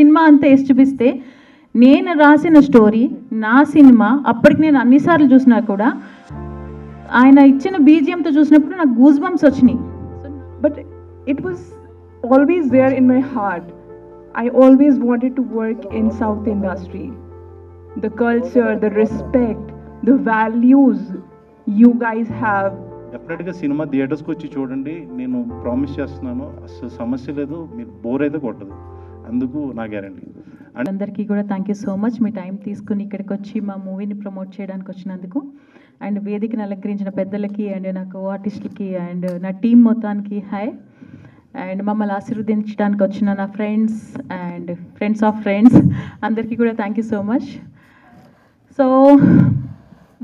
Cinema అంతా వేసి చూపిస్తే నేను రాసిన స్టోరీ నా సినిమా అప్పటికి నేను అన్నిసార్లు చూసినా కూడా ఆయన ఇచ్చిన బీజిఎంతో చూసినప్పుడు నాకు గూస్ బంప్స్ వచ్చినాయి. But it was always there in my heart. I always wanted to work in South industry. The culture, the respect, the values you guys have. డెఫినెట్గా సినిమా థియేటర్స్కి వచ్చి చూడండి. నేను ప్రామిస్ చేస్తున్నాను, అసలు సమస్య లేదు, మీరు బోర్ అయితే కొట్టదు, అందుకు నా గ్యారంటీ. అందరికీ కూడా thank you so much me time తీసుకుని ఇక్కడికి వచ్చి మా మూవీని ప్రమోట్ చేయడానికి వచ్చినందుకు, అండ్ వేదికను అలంకరించిన పెద్దలకి అండ్ నా కో ఆర్టిస్టులకి అండ్ నా టీం మొత్తానికి హాయ్. అండ్ మమ్మల్ని ఆశీర్వదించడానికి వచ్చిన నా friends and friends of friends అందరికీ కూడా thank you so much. So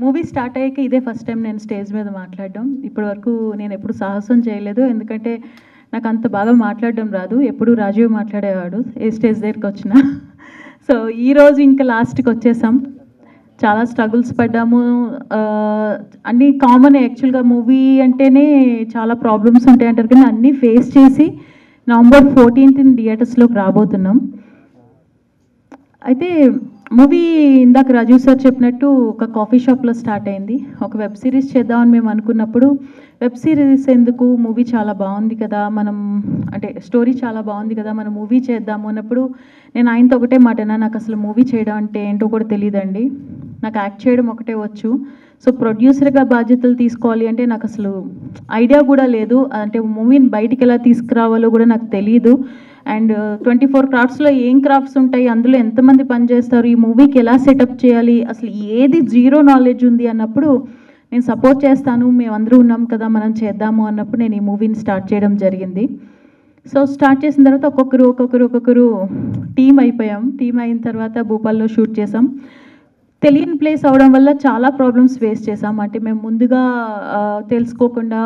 movie start అయ్యాక ఇదే ఫస్ట్ టైం నేను స్టేజ్ మీద మాట్లాడడం. ఇప్పటి వరకు నేను ఎప్పుడు సాహసం చేయలేదు, ఎందుకంటే నాకు అంత బాగా మాట్లాడడం రాదు. ఎప్పుడు రాజీవ్ మాట్లాడేవాడు ఏ స్టేజ్ దగ్గరికి వచ్చినా. సో ఈరోజు ఇంకా లాస్ట్కి వచ్చేసాం. చాలా స్ట్రగుల్స్ పడ్డాము, అన్నీ కామన్. యాక్చువల్గా మూవీ అంటేనే చాలా ప్రాబ్లమ్స్ ఉంటాయి అంటారు, కానీ అన్నీ ఫేస్ చేసి నవంబర్ 14th థియేటర్స్లోకి రాబోతున్నాం. అయితే మూవీ ఇందాక రాజీవ్ సార్ చెప్పినట్టు ఒక కాఫీ షాప్లో స్టార్ట్ అయింది. ఒక వెబ్ సిరీస్ చేద్దామని మేము అనుకున్నప్పుడు వెబ్ సిరీస్ ఎందుకు, మూవీ చాలా బాగుంది కదా, మనం అంటే స్టోరీ చాలా బాగుంది కదా, మనం మూవీ చేద్దాము అన్నప్పుడు నేను ఆయనతో ఒకటే మాట అన్నా, నాకు అసలు మూవీ చేయడం అంటే ఏంటో కూడా తెలియదండి, నాకు యాక్ట్ చేయడం ఒకటే వచ్చు. సో ప్రొడ్యూసర్గా బాధ్యతలు తీసుకోవాలి అంటే నాకు అసలు ఐడియా కూడా లేదు, అంటే మూవీని బయటికి ఎలా తీసుకురావాలో కూడా నాకు తెలియదు. అండ్ 24 క్రాఫ్ట్స్లో ఏం క్రాఫ్ట్స్ ఉంటాయి, అందులో ఎంతమంది పనిచేస్తారు, ఈ మూవీకి ఎలా సెటప్ చేయాలి, అసలు ఏది జీరో నాలెడ్జ్ ఉంది అన్నప్పుడు నేను సపోర్ట్ చేస్తాను, మేమందరూ ఉన్నాం కదా మనం చేద్దాము అన్నప్పుడు నేను ఈ మూవీని స్టార్ట్ చేయడం జరిగింది. సో స్టార్ట్ చేసిన తర్వాత ఒక్కొక్కరు టీం అయిపోయాం. టీం అయిన తర్వాత భూపాల్లో షూట్ చేసాం. తెలియని ప్లేస్ అవడం వల్ల చాలా ప్రాబ్లమ్స్ ఫేస్ చేసాం. అంటే మేము ముందుగా తెలుసుకోకుండా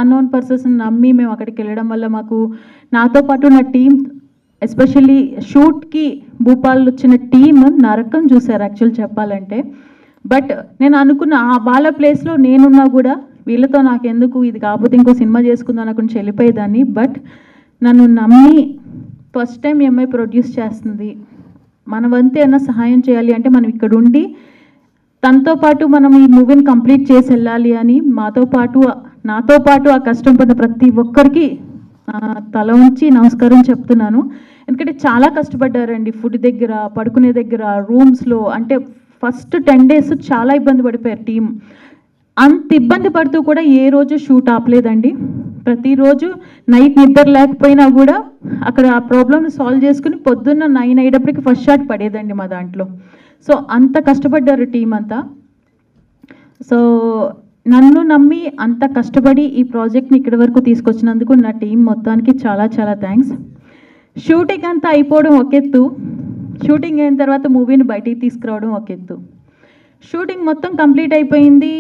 అన్నోన్ పర్సన్స్ నమ్మి మేము అక్కడికి వెళ్ళడం వల్ల మాకు, నాతో పాటు నా టీం, ఎస్పెషల్లీ షూట్కి భూపాల్ వచ్చిన టీం నరకం చూశారు యాక్చువల్ చెప్పాలంటే. బట్ నేను అనుకున్న వాళ్ళ ప్లేస్లో నేనున్నా కూడా వీళ్ళతో నాకెందుకు, ఇది కాకపోతే ఇంకో సినిమా చేసుకుందాం అనుకుని వెళ్ళిపోయేదాన్ని. బట్ నన్ను నమ్మి ఫస్ట్ టైం ఈ అమ్మాయి ప్రొడ్యూస్ చేస్తుంది, మన వంతే అన్న సహాయం చేయాలి అంటే మనం ఇక్కడ ఉండి తనతో పాటు మనం ఈ మూవీని కంప్లీట్ చేసి వెళ్ళాలి అని నాతో పాటు ఆ కష్టం పడిన ప్రతి ఒక్కరికి తల ఉంచి నమస్కారం చెప్తున్నాను. ఎందుకంటే చాలా కష్టపడ్డారండి, ఫుడ్ దగ్గర, పడుకునే దగ్గర, రూమ్స్లో. అంటే ఫస్ట్ 10 days చాలా ఇబ్బంది పడిపోయారు టీం. అంత ఇబ్బంది పడుతూ కూడా ఏ రోజు షూట్ ఆపలేదండి. ప్రతిరోజు నైట్ నిద్ర లేకపోయినా కూడా అక్కడ ఆ ప్రాబ్లమ్ని సాల్వ్ చేసుకుని పొద్దున్న 9 అయ్యేటప్పటికి ఫస్ట్ షాట్ పడేదండి మా దాంట్లో. సో అంత కష్టపడ్డారు టీం అంతా. సో నన్ను నమ్మి అంత కష్టపడి ఈ ప్రాజెక్ట్ని ఇక్కడి వరకు తీసుకొచ్చినందుకు నా టీం మొత్తానికి చాలా చాలా థ్యాంక్స్. షూటింగ్ అంతా అయిపోవడం ఒక ఎత్తు, షూటింగ్ అయిన తర్వాత మూవీని బయటికి తీసుకురావడం ఒక ఎత్తు. షూటింగ్ మొత్తం కంప్లీట్ అయిపోయింది,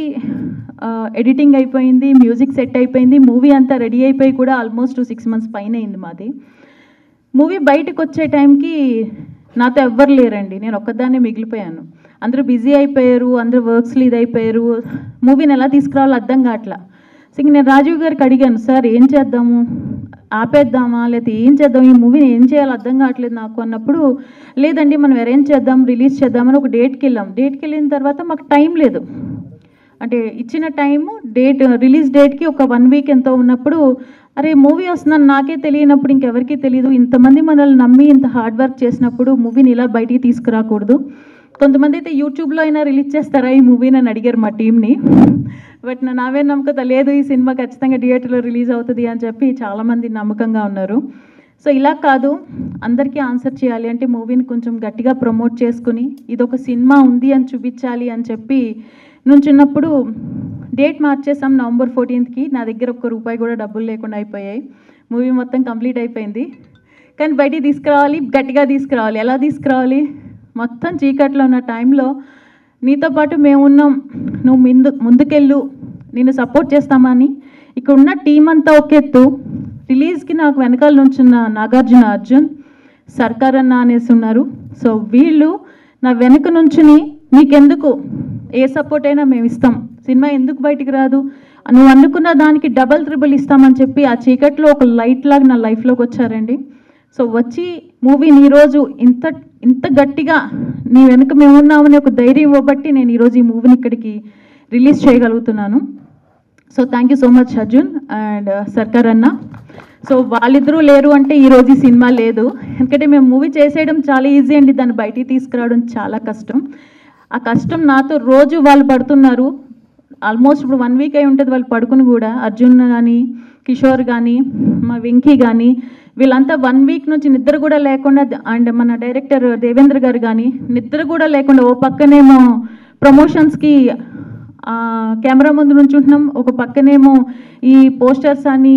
ఎడిటింగ్ అయిపోయింది, మ్యూజిక్ సెట్ అయిపోయింది, మూవీ అంతా రెడీ అయిపోయి కూడా ఆల్మోస్ట్ 6 months పైన అయింది మాది. మూవీ బయటకు వచ్చే టైంకి నాతో ఎవ్వరు లేరండి, నేను ఒక్కదాన్నే మిగిలిపోయాను. అందరూ బిజీ అయిపోయారు, అందరూ వర్క్స్లో ఇది అయిపోయారు, మూవీని ఎలా తీసుకురావాలో అర్థం కావట్లా. సో నేను రాజీవ్ గారికి అడిగాను, సార్ ఏం చేద్దాము, ఆపేద్దామా లేకపోతే ఏం చేద్దాం, ఈ మూవీని ఏం చేయాలో అర్థం కావట్లేదు నాకు అన్నప్పుడు, లేదండి మనం అరేంజ్ చేద్దాం, రిలీజ్ చేద్దామని ఒక డేట్కి వెళ్ళాం. డేట్కి వెళ్ళిన తర్వాత మాకు టైం లేదు, అంటే ఇచ్చిన టైము డేట్, రిలీజ్ డేట్కి ఒక 1 week ఎంతో ఉన్నప్పుడు, అరే మూవీ వస్తుందని నాకే తెలియనప్పుడు ఇంకెవరికి తెలియదు, ఇంతమంది మనల్ని నమ్మి ఇంత హార్డ్ వర్క్ చేసినప్పుడు మూవీని ఇలా బయటికి తీసుకురాకూడదు. కొంతమంది అయితే యూట్యూబ్లో అయినా రిలీజ్ చేస్తారా ఈ మూవీని అని అడిగారు మా టీంని. బట్ నావే నమ్మకత లేదు, ఈ సినిమా ఖచ్చితంగా థియేటర్లో రిలీజ్ అవుతుంది అని చెప్పి చాలామంది నమ్మకంగా ఉన్నారు. సో ఇలా కాదు, అందరికీ ఆన్సర్ చేయాలి అంటే మూవీని కొంచెం గట్టిగా ప్రమోట్ చేసుకుని ఇదొక సినిమా ఉంది అని చూపించాలి అని చెప్పి నుంచున్నప్పుడు డేట్ మార్చేసాం నవంబర్ 14th. నా దగ్గర ₹1 కూడా డబ్బులు లేకుండా అయిపోయాయి. మూవీ మొత్తం కంప్లీట్ అయిపోయింది, కానీ బయటికి తీసుకురావాలి, గట్టిగా తీసుకురావాలి. ఎలా తీసుకురావాలి, మొత్తం చీకట్లో ఉన్న టైంలో నీతో పాటు మేమున్నాం, నువ్వు ముందుకెళ్ళు, నేను సపోర్ట్ చేస్తామని ఇక్కడ ఉన్న టీం అంతా ఒక ఎత్తు. రిలీజ్కి నాకు వెనకాల నుంచున్న నాగార్జున అర్జున్, సర్కార్ అన్న అనేసి ఉన్నారు. సో వీళ్ళు నా వెనక నుంచుని నీకెందుకు ఏ సపోర్ట్ అయినా మేము ఇస్తాం, సినిమా ఎందుకు బయటికి రాదు, నువ్వు అనుకున్న దానికి డబల్ ట్రిబుల్ ఇస్తామని చెప్పి ఆ చీకట్లో ఒక లైట్ లాగా నా లైఫ్లోకి వచ్చారండి. సో వచ్చి మూవీని ఈరోజు ఇంత గట్టిగా నీ వెనుక మేము ఉన్నామని ఒక ధైర్యం ఇవ్వబట్టి నేను ఈరోజు ఈ మూవీని ఇక్కడికి రిలీజ్ చేయగలుగుతున్నాను. So thank you so much Arjun and సర్కార్ అన్న. సో వాళ్ళిద్దరూ లేరు అంటే ఈరోజు ఈ సినిమా లేదు. ఎందుకంటే మేము మూవీ చేసేయడం చాలా ఈజీ అండి, దాన్ని బయటికి తీసుకురావడం చాలా కష్టం. ఆ కష్టం నాతో రోజు వాళ్ళు పడుతున్నారు. ఆల్మోస్ట్ ఇప్పుడు 1 వీక్ అయి ఉంటుంది వాళ్ళు పడుకుని కూడా. అర్జున్ కానీ, కిషోర్ కానీ, మా వెంకీ కానీ, వీళ్ళంతా 1 వీక్ నుంచి నిద్ర కూడా లేకుండా, అండ్ మన డైరెక్టర్ దేవేంద్ర గారు కానీ నిద్ర కూడా లేకుండా, ఓ పక్కనేమో ప్రమోషన్స్కి కెమెరా ముందు నుంచి ఉంటున్నాం, ఒక పక్కనేమో ఈ పోస్టర్స్ అని,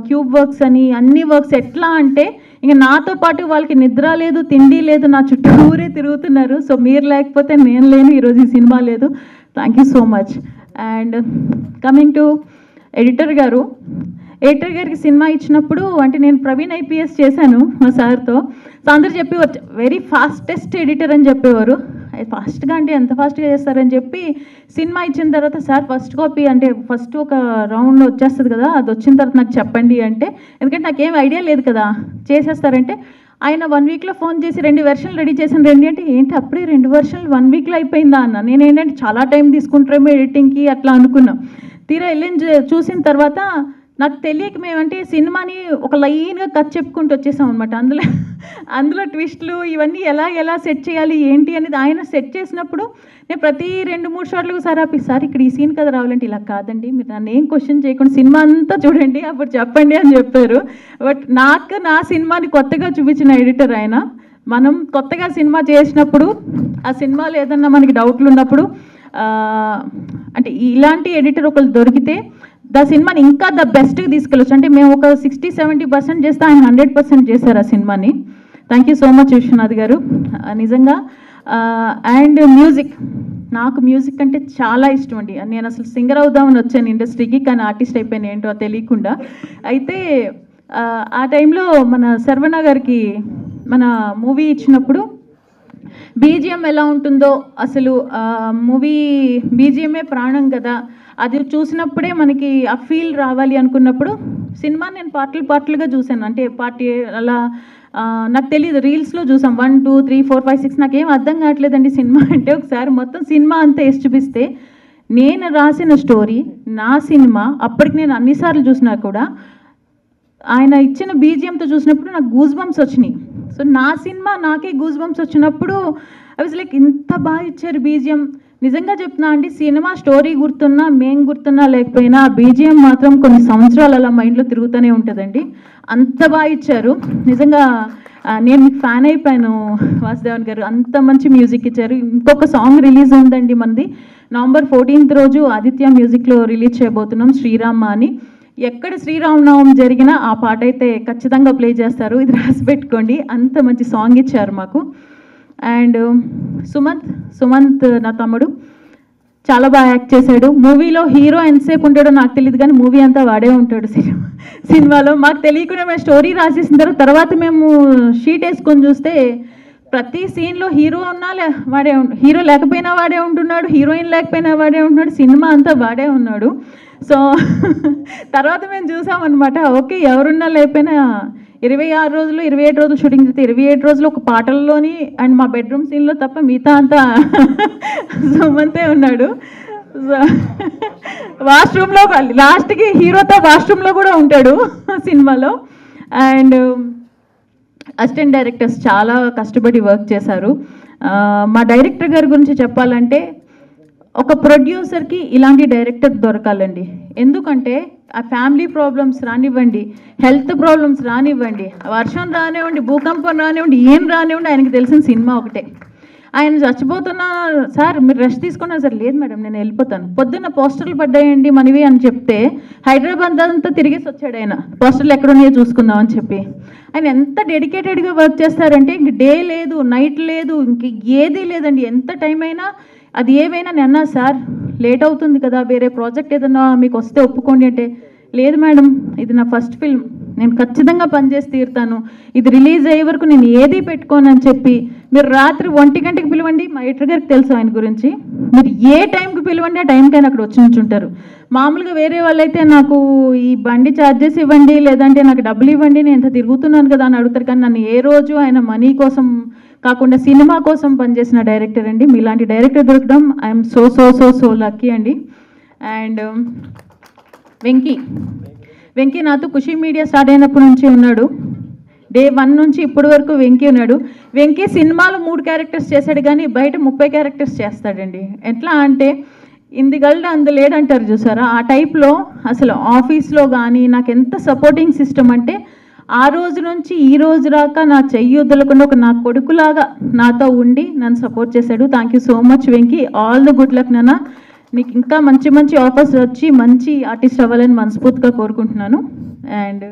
క్యూబ్ వర్క్స్ అని, అన్ని వర్క్స్. ఎట్లా అంటే ఇంక నాతో పాటు వాళ్ళకి నిద్ర లేదు, తిండి లేదు, నా చుట్టూరే తిరుగుతున్నారు. సో మీరు లేకపోతే నేను లేను, ఈరోజు ఈ సినిమా లేదు. Thank you so much. And coming to editor గారికి సినిమా ఇచ్చినప్పుడు, అంటే నేను ప్రవీణ్ ఐపీఎస్ చేశాను మా సార్తో. సో అందరు చెప్పేవారు వెరీ ఫాస్టెస్ట్ ఎడిటర్ అని చెప్పేవారు. ఫాస్ట్గా అంటే ఎంత ఫాస్ట్గా చేస్తారని చెప్పి సినిమా ఇచ్చిన తర్వాత, సార్ ఫస్ట్ కాపీ అంటే ఫస్ట్ ఒక రౌండ్ వచ్చేస్తుంది కదా, అది వచ్చిన తర్వాత నాకు చెప్పండి అంటే, ఎందుకంటే నాకేం ఐడియా లేదు కదా, చేసేస్తారంటే ఆయన 1 వీక్లో ఫోన్ చేసి 2 వెర్షన్లు రెడీ చేశాను. అంటే ఏంటి అప్పుడే 2 వెర్షన్లు 1 వీక్లో అయిపోయిందా అన్న. నేను ఏంటంటే చాలా టైం తీసుకుంటారేమో ఎడిటింగ్కి అట్లా అనుకున్నాం. తీరా వెళ్ళి చూసిన తర్వాత నాకు తెలియక మేమంటే సినిమాని ఒక లైన్గా కథ చెప్పుకుంటూ వచ్చేసాం అనమాట. అందులో ట్విస్ట్లు ఇవన్నీ ఎలా సెట్ చేయాలి ఏంటి అనేది ఆయన సెట్ చేసినప్పుడు నేను ప్రతి 2-3 షాట్లకు సార్ ఇక్కడ ఈ సీన్ కదా రావాలంటే, ఇలా కాదండి, మీరు నన్ను ఏం క్వశ్చన్ చేయకుండా సినిమా అంతా చూడండి అప్పుడు చెప్పండి అని చెప్పారు. బట్ నాకు నా సినిమాని కొత్తగా చూపించిన ఎడిటర్ ఆయన. మనం కొత్తగా సినిమా చేసినప్పుడు ఆ సినిమాలో ఏదన్నా మనకి డౌట్లు ఉన్నప్పుడు అంటే ఇలాంటి ఎడిటర్ ఒకళ్ళు దొరికితే సినిమాని ఇంకా బెస్ట్గా తీసుకెళ్ళచ్చు. అంటే మేము ఒక 60-70% చేస్తే ఆయన 100% చేశారు ఆ సినిమాని. Thank you so much Viswanath గారు నిజంగా. అండ్ నాకు మ్యూజిక్ అంటే చాలా ఇష్టం అండి. నేను అసలు సింగర్ అవుదామని వచ్చాను ఇండస్ట్రీకి, కానీ ఆర్టిస్ట్ అయిపోయాను ఏంటో తెలియకుండా. అయితే ఆ టైంలో మన శర్వణ గారికి మన మూవీ ఇచ్చినప్పుడు బీజిఎం ఎలా ఉంటుందో, అసలు మూవీ బీజిఎమే ప్రాణం కదా, అది చూసినప్పుడే మనకి ఆ ఫీల్ రావాలి అనుకున్నప్పుడు సినిమా నేను పార్ట్లుగా చూశాను. అంటే పార్టీ అలా నాకు తెలియదు, రీల్స్లో చూసాం 1, 2, 3, 4, 5, 6 నాకేం అర్థం కావట్లేదండి సినిమా అంటే. ఒకసారి మొత్తం సినిమా అంతా వేసి చూపిస్తే నేను రాసిన స్టోరీ నా సినిమా అప్పటికి నేను అన్నిసార్లు చూసినా కూడా ఆయన ఇచ్చిన బీజిఎంతో చూసినప్పుడు నాకు గూస్ బంప్స్ వచ్చినాయి. సో నా సినిమా నాకే గూస్ బంప్స్ వచ్చినప్పుడు ఐ వాజ్ లైక్ ఇంత బాగా ఇచ్చారు బీజిఎం. నిజంగా చెప్తున్నా అండి, సినిమా స్టోరీ గుర్తున్నా మేం గుర్తున్నా లేకపోయినా బీజిఎం మాత్రం కొన్ని సంవత్సరాలు అలా మైండ్లో తిరుగుతూనే ఉంటుందండి. అంత బాగా ఇచ్చారు నిజంగా. నేను మీకు ఫ్యాన్ అయిపోయాను వాసుదేవన్ గారు, అంత మంచి మ్యూజిక్ ఇచ్చారు. ఇంకొక సాంగ్ రిలీజ్ ఉందండి మనది, November 14th రోజు ఆదిత్య మ్యూజిక్లో రిలీజ్ చేయబోతున్నాం, శ్రీరామ అని. ఎక్కడ శ్రీరామనవమి జరిగినా ఆ పాట అయితే ఖచ్చితంగా ప్లే చేస్తారు, ఇది రాసి పెట్టుకోండి. అంత మంచి సాంగ్ ఇచ్చారు మాకు. అండ్ సుమంత్ నా తమ్ముడు చాలా బాగా యాక్ట్ చేశాడు. మూవీలో హీరో ఎంతసేపు ఉంటాడో నాకు తెలియదు, కానీ మూవీ అంతా వాడే ఉంటాడు సినిమాలో. మాకు తెలియకుండా మేము స్టోరీ రాసేసిన తర్వాత మేము షీట్ వేసుకొని చూస్తే ప్రతి సీన్లో హీరో ఉన్నా హీరో లేకపోయినా వాడే ఉంటున్నాడు, హీరోయిన్ లేకపోయినా వాడే ఉంటున్నాడు, సినిమా అంతా వాడే ఉన్నాడు. సో తర్వాత మేము చూసామన్నమాట, ఓకే ఎవరున్నా లేకపోయినా 26 రోజులు 27 రోజులు షూటింగ్ చేస్తే 27 రోజులు ఒక పాటల్లోని అండ్ మా బెడ్రూమ్ సీన్లో తప్ప మిగతా అంతా సుమంతే ఉన్నాడు. సో వాష్రూమ్లో లాస్ట్కి హీరోతో వాష్రూమ్లో కూడా ఉంటాడు సినిమాలో. అండ్ అసిస్టెంట్ డైరెక్టర్స్ చాలా కష్టపడి వర్క్ చేశారు. మా డైరెక్టర్ గారి గురించి చెప్పాలంటే ఒక ప్రొడ్యూసర్కి ఇలాంటి డైరెక్టర్ దొరకాలండి. ఎందుకంటే ఆ ఫ్యామిలీ ప్రాబ్లమ్స్ రానివ్వండి, హెల్త్ ప్రాబ్లమ్స్ రానివ్వండి, వర్షం రానివ్వండి, భూకంపం రానివ్వండి, ఏం రానివ్వండి, ఆయనకి తెలిసిన సినిమా ఒకటే. ఆయన చచ్చిపోతున్నా సార్ మీరు రెస్ట్ తీసుకున్నారు సార్, లేదు మేడం నేను వెళ్ళిపోతాను, పొద్దున్న పోస్టర్లు పడ్డాయండి మనవి అని చెప్తే హైదరాబాద్ అంతా తిరిగేసి వచ్చాడు ఆయన, పోస్టర్లు ఎక్కడున్నాయో చూసుకుందాం అని చెప్పి. ఆయన ఎంత డెడికేటెడ్గా వర్క్ చేస్తారంటే ఇంక డే లేదు, నైట్ లేదు, ఇంక ఏదీ లేదండి. ఎంత టైం అయినా అది ఏవైనా నేను అన్నా సార్ లేట్ అవుతుంది కదా, వేరే ప్రాజెక్ట్ ఏదన్నా మీకు వస్తే ఒప్పుకోండి అంటే, లేదు మేడం ఇది నా ఫస్ట్ ఫిల్మ్, నేను ఖచ్చితంగా పనిచేసి తీరుతాను, ఇది రిలీజ్ అయ్యే వరకు నేను ఏది పెట్టుకోనని చెప్పి మీరు రాత్రి 1 గంటకి పిలవండి, మా ఎడిటర్ గారికి తెలుసు ఆయన గురించి, మీరు ఏ టైంకి పిలవండి ఆ టైంకైనా అక్కడ వచ్చి నుంచుంటారు. మామూలుగా వేరే వాళ్ళైతే నాకు ఈ బండి ఛార్జెస్ ఇవ్వండి, లేదంటే నాకు డబ్బులు ఇవ్వండి, నేను ఇంత తిరుగుతున్నాను కదా అని అడుగుతారు. కానీ నన్ను ఏ రోజు ఆయన మనీ కోసం కాకుండా సినిమా కోసం పనిచేసిన డైరెక్టర్ అండి. మీలాంటి డైరెక్టర్ దొరకడం I'm so so so so lucky అండి. అండ్ వెంకీ నాతో ఖుషి మీడియా స్టార్ట్ అయినప్పటి నుంచి ఉన్నాడు. డే 1 నుంచి ఇప్పటి వరకు వెంకీ ఉన్నాడు. వెంకీ సినిమాలో 3 క్యారెక్టర్స్ చేశాడు, కానీ బయట 30 క్యారెక్టర్స్ చేస్తాడండి. ఎట్లా అంటే ఇందుగల్డ్ అందులేడంటారు చూసారా, ఆ టైప్లో అసలు ఆఫీస్లో కానీ నాకు ఎంత సపోర్టింగ్ సిస్టమ్ అంటే ఆ రోజు నుంచి ఈ రోజు దాకా నా చెయ్యి వదలకుండా ఒక నా కొడుకులాగా నాతో ఉండి నన్ను సపోర్ట్ చేశాడు. Thank you so much Venky. All the good luck నాన్న. నీకు ఇంకా మంచి మంచి ఆఫర్స్ వచ్చి మంచి ఆర్టిస్ట్ అవ్వాలని మనస్ఫూర్తిగా కోరుకుంటున్నాను. అండ్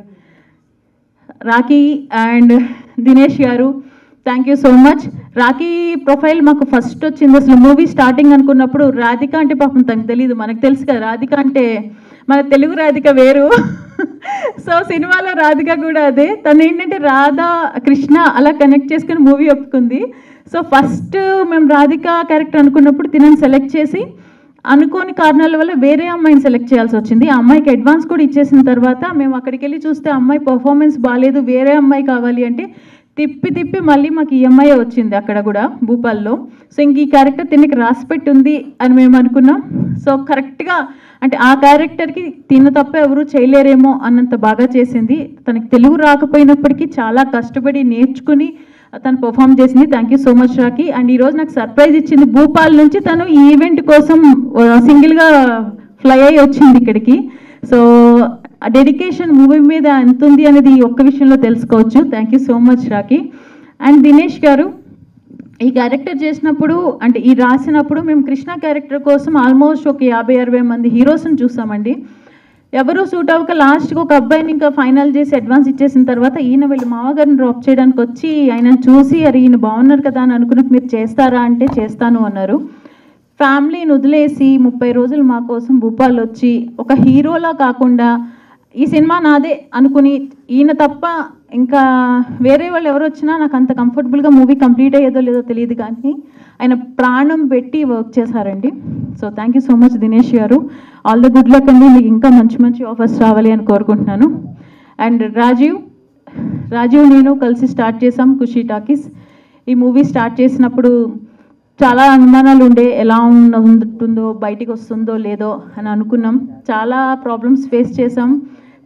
రాఖీ అండ్ దినేష్ గారు, thank you so much. Rakhi profile మాకు ఫస్ట్ వచ్చింది అసలు మూవీ స్టార్టింగ్ అనుకున్నప్పుడు. రాధిక అంటే పాపం తనకు తెలియదు, మనకు తెలుసు కదా రాధిక అంటే మన తెలుగు రాధిక వేరు. సో సినిమాలో రాధిక కూడా అదే. తను ఏంటంటే రాధా కృష్ణ అలా కనెక్ట్ చేసుకుని మూవీ ఒప్పుకుంది. సో ఫస్ట్ మేము రాధిక క్యారెక్టర్ అనుకున్నప్పుడు తినని సెలెక్ట్ చేసి అనుకోని కారణాల వల్ల వేరే అమ్మాయిని సెలెక్ట్ చేయాల్సి వచ్చింది. ఆ అమ్మాయికి అడ్వాన్స్ కూడా ఇచ్చేసిన తర్వాత మేము అక్కడికి వెళ్ళి చూస్తే అమ్మాయి పర్ఫార్మెన్స్ బాగాలేదు, వేరే అమ్మాయి కావాలి అంటే తిప్పి మళ్ళీ మాకు ఈ అమ్మాయి వచ్చింది అక్కడ కూడా భూపాల్లో. సో ఇంక ఈ క్యారెక్టర్ తినకి రాసిపెట్టి ఉంది అని మేము అనుకున్నాం. సో కరెక్ట్గా అంటే ఆ క్యారెక్టర్కి తిన తప్ప ఎవరు చేయలేరేమో అన్నంత బాగా చేసింది. తనకి తెలుగు రాకపోయినప్పటికీ చాలా కష్టపడి నేర్చుకుని తను పర్ఫామ్ చేసింది. Thank you so much Rakhi. And ఈరోజు నాకు సర్ప్రైజ్ ఇచ్చింది. భూపాల్ నుంచి తను ఈ ఈవెంట్ కోసం సింగిల్గా ఫ్లై అయ్యి వచ్చింది ఇక్కడికి. సో ఆ డెడికేషన్ మూవీ మీద ఎంత ఉంది అనేది ఈ ఒక్క విషయంలో తెలుసుకోవచ్చు. Thank you so much Rakhi. And Dinesh గారు, ఈ క్యారెక్టర్ చేసినప్పుడు అంటే ఈ రాసినప్పుడు మేము కృష్ణ క్యారెక్టర్ కోసం ఆల్మోస్ట్ ఒక 50-60 మంది హీరోస్ని చూసామండి. ఎవరు సూట్ అవ్వక లాస్ట్కి ఒక అబ్బాయిని ఇంకా ఫైనల్ చేసి అడ్వాన్స్ ఇచ్చేసిన తర్వాత ఈయన వీళ్ళు మామగారిని డ్రాప్ చేయడానికి వచ్చి ఆయనను చూసి అరే ఈయన బాగున్నారు కదా అని అనుకున్నట్టు మీరు చేస్తారా అంటే చేస్తాను అన్నారు. ఫ్యామిలీని వదిలేసి 30 రోజులు మా కోసం భూపాల్ వచ్చి ఒక హీరోలా కాకుండా ఈ సినిమా నాదే అనుకుని ఈయన తప్ప ఇంకా వేరే వాళ్ళు ఎవరు వచ్చినా నాకు అంత కంఫర్టబుల్గా మూవీ కంప్లీట్ అయ్యేదో లేదో తెలియదు, కానీ ఆయన ప్రాణం పెట్టి వర్క్ చేశారండి. So thank you so much Dinesh గారు. ఆల్ ద గుడ్ లక్ అండి. మీకు ఇంకా మంచి మంచి ఆఫర్స్ రావాలి అని కోరుకుంటున్నాను. అండ్ రాజీవ్ నేను కలిసి స్టార్ట్ చేసాం ఖుషి టాకీస్. ఈ మూవీ స్టార్ట్ చేసినప్పుడు చాలా అనుమానాలు ఉండే, ఎలా ఉంటుందో బయటికి వస్తుందో లేదో అని అనుకున్నాం. చాలా ప్రాబ్లమ్స్ ఫేస్ చేసాం,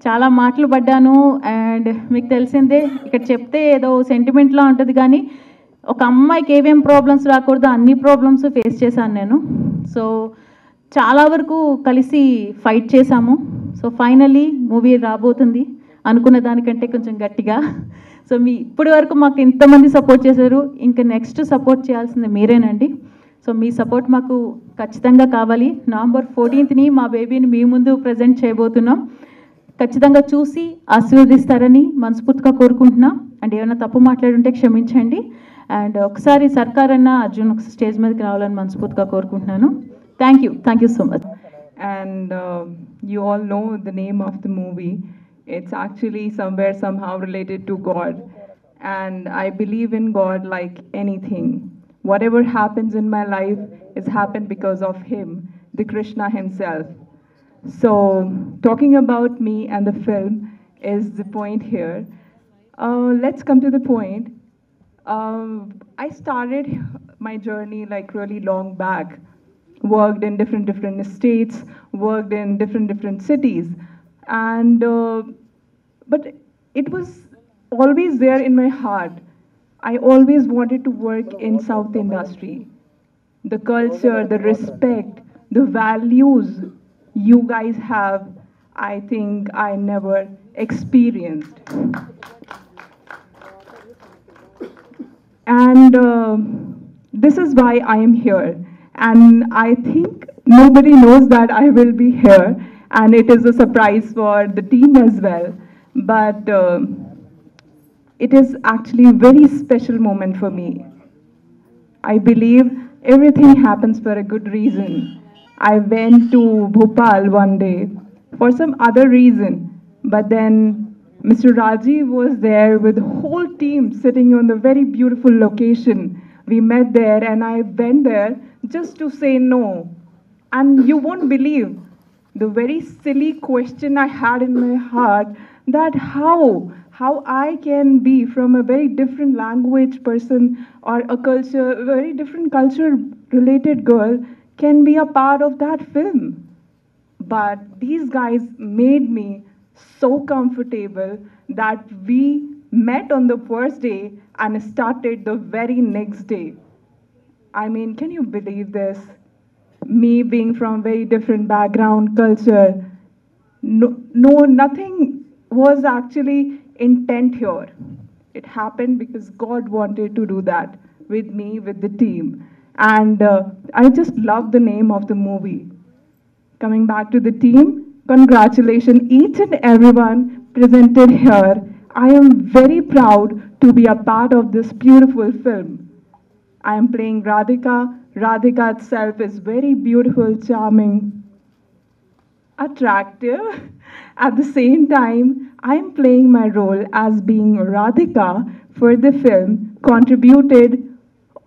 చాలా మాటలు పడ్డాను. అండ్ మీకు తెలిసిందే ఇక్కడ చెప్తే ఏదో సెంటిమెంట్లా ఉంటుంది, కానీ ఒక అమ్మాయికి ఏమేం ప్రాబ్లమ్స్ రాకూడదు అన్ని ప్రాబ్లమ్స్ ఫేస్ చేశాను నేను. సో చాలా వరకు కలిసి ఫైట్ చేశాము. సో ఫైనలీ మూవీ రాబోతుంది అనుకున్న దానికంటే కొంచెం గట్టిగా. సో మీ ఇప్పటి వరకు మాకు ఇంతమంది సపోర్ట్ చేశారు, ఇంకా నెక్స్ట్ సపోర్ట్ చేయాల్సింది మీరేనండి. సో మీ సపోర్ట్ మాకు ఖచ్చితంగా కావాలి. నవంబర్ 14th మా బేబీని మీ ముందు ప్రజెంట్ చేయబోతున్నాం. ఖచ్చితంగా చూసి ఆశీర్వదిస్తారని మనస్ఫూర్తిగా కోరుకుంటున్నాం. అండ్ ఏమైనా తప్పు మాట్లాడుంటే క్షమించండి. అండ్ ఒకసారి సర్కార్ అన్న అర్జున్ ఒక స్టేజ్ మీదకి రావాలని మనస్ఫూర్తిగా కోరుకుంటున్నాను. Thank you so much. And you all know the name of the movie. It's actually somewhere somehow related to God, and I believe in God like anything. Whatever happens in my life is happened because of him, the Krishna himself. So talking about me and the film is the point here. Let's come to the point. I started my journey like really long back. Worked in different states, worked in different cities, and but it was always there in my heart. I always wanted to work in South industry. The culture, the respect, the values you guys have, I think I never experienced. And this is why I am here. And I think nobody knows that I will be here, and it is a surprise for the team as well. But it is actually a very special moment for me. I believe everything happens for a good reason. I went to Bhopal one day for some other reason, but then Mr. Rajiv was there with the whole team sitting on the very beautiful location. We met there and I went there just to say no. And you won't believe the very silly question I had in my heart, that how I can be from a very different language person or a culture, very different culture related girl can be a part of that film. But these guys made me so comfortable that we met on the first day and started the very next day. I mean, can you believe this? Me being from very different background, culture, nothing was actually intent here. It happened because God wanted to do that with me, with the team. And I just love the name of the movie. Coming back to the team, congratulations each and everyone presented here. I am very proud to be a part of this beautiful film. I am playing Radhika. Radhika itself is very beautiful, charming, attractive. At the same time, I am playing my role as being Radhika for the film, contributed